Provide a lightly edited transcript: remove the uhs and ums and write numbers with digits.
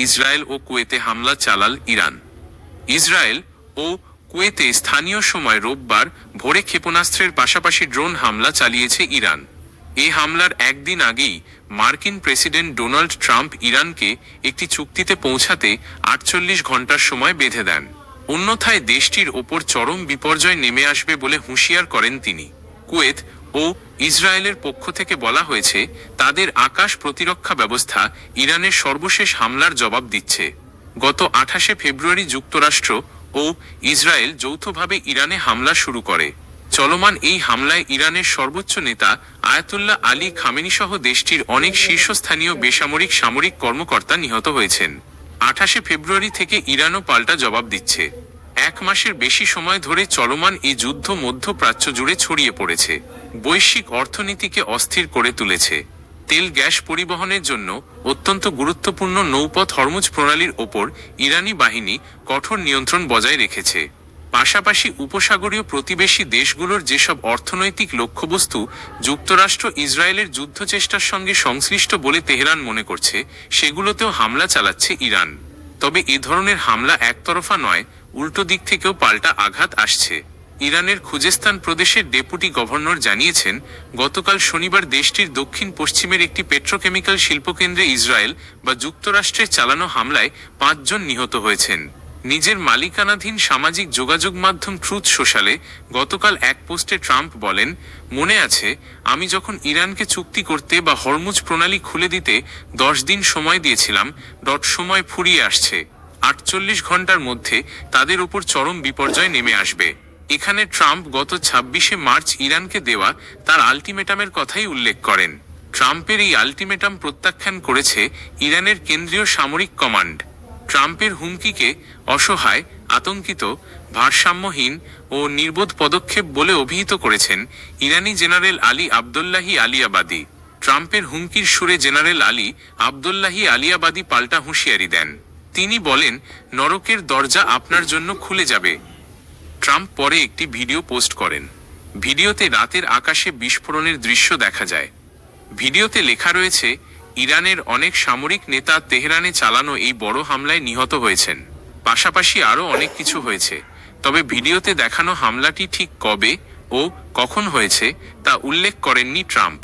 Israel ও কুয়েতে হামলা চালাল ইরান। ইসরায়েল ও কুয়েতে স্থানীয় সময় রোববার ভোরে ক্ষেপণাস্ত্রের পাশাপাশি ড্রোন হামলা চালিয়েছে ইরান। এই হামলার একদিন আগেই মার্কিন প্রেসিডেন্ট ডোনাল্ড ট্রাম্প ইরানকে একটি চুক্তিতে পৌঁছাতে 48 ঘন্টার সময় বেঁধে দেন, অন্যথায় দেশটির ওপর চরম বিপর্যয় নেমে আসবে বলে হুঁশিয়ার করেন তিনি। কুয়েত ও ইসরায়েলের পক্ষ থেকে বলা হয়েছে তাদের আকাশ প্রতিরক্ষা ব্যবস্থা ইরানের সর্বশেষ হামলার জবাব দিচ্ছে। গত 28 ফেব্রুয়ারি যুক্তরাষ্ট্র ও ইসরায়েল যৌথভাবে ইরানে হামলা শুরু করে। চলমান এই হামলায় ইরানের সর্বোচ্চ নেতা আয়াতুল্লাহ আলী খামেনি সহ দেশটির অনেক শীর্ষস্থানীয় বেসামরিক সামরিক কর্মকর্তা নিহত হয়েছেন। 28 ফেব্রুয়ারি থেকে ইরানও পাল্টা জবাব দিচ্ছে। 1 মাসের বেশি সময় ধরে চলমান এই যুদ্ধ মধ্যপ্রাচ্য জুড়ে ছড়িয়ে পড়েছে, বৈশ্বিক অর্থনীতিকে অস্থির করে তুলেছে। তেল গ্যাস পরিবহনের জন্য অত্যন্ত গুরুত্বপূর্ণ নৌপথ হরমুজ প্রণালীর ওপর ইরানি বাহিনী কঠোর নিয়ন্ত্রণ বজায় রেখেছে। পাশাপাশি উপসাগরীয় প্রতিবেশী দেশগুলোর যেসব অর্থনৈতিক লক্ষ্যবস্তু যুক্তরাষ্ট্র ইসরায়েলের যুদ্ধচেষ্টার সঙ্গে সংশ্লিষ্ট বলে তেহরান মনে করছে, সেগুলোতেও হামলা চালাচ্ছে ইরান। তবে এ ধরনের হামলা একতরফা নয়, উল্টো দিক থেকেও পাল্টা আঘাত আসছে। ইরানের খুজেস্তান প্রদেশের ডেপুটি গভর্নর জানিয়েছেন, গতকাল শনিবার দেশটির দক্ষিণ পশ্চিমের একটি পেট্রোকেমিক্যাল শিল্পকেন্দ্রে ইসরায়েল বা যুক্তরাষ্ট্রের চালানো হামলায় 5 জন নিহত হয়েছেন। নিজের মালিকানাধীন সামাজিক যোগাযোগ মাধ্যম ট্রুথ সোশ্যালে গতকাল এক পোস্টে ট্রাম্প বলেন, মনে আছে আমি যখন ইরানকে চুক্তি করতে বা হরমুজ প্রণালী খুলে দিতে 10 দিন সময় দিয়েছিলাম, সময় ফুরিয়ে আসছে। 48 ঘন্টার মধ্যে তাদের উপর চরম বিপর্যয় নেমে আসবে। এখানে ট্রাম্প গত 26 মার্চ ইরানকে দেওয়া তার আলটিমেটামের কথাই উল্লেখ করেন। ট্রাম্পের এই আলটিমেটাম প্রত্যাখ্যান করেছে ইরানের কেন্দ্রীয় সামরিক কমান্ড। ট্রাম্পের হুমকিকে অসহায়, আতঙ্কিত, ভারসাম্যহীন ও নির্বোধ পদক্ষেপ বলে অভিহিত করেছেন ইরানি জেনারেল আলী আবদুল্লাহি আলিয়াবাদী। ট্রাম্পের হুমকির সুরে জেনারেল আলী আবদুল্লাহি আলিয়াবাদী পাল্টা হুঁশিয়ারি দেন। তিনি বলেন, নরকের দরজা আপনার জন্য খুলে যাবে। ট্রাম্প পরে একটি ভিডিও পোস্ট করেন। ভিডিওতে রাতের আকাশে বিস্ফোরণের দৃশ্য দেখা যায়। ভিডিওতে লেখা রয়েছে, ইরানের অনেক সামরিক নেতা তেহরানে চালানো এই বড় হামলায় নিহত হয়েছেন। পাশাপাশি আরও অনেক কিছু হয়েছে, তবে ভিডিওতে দেখানো হামলাটি ঠিক কবে ও কখন হয়েছে তা উল্লেখ করেননি ট্রাম্প।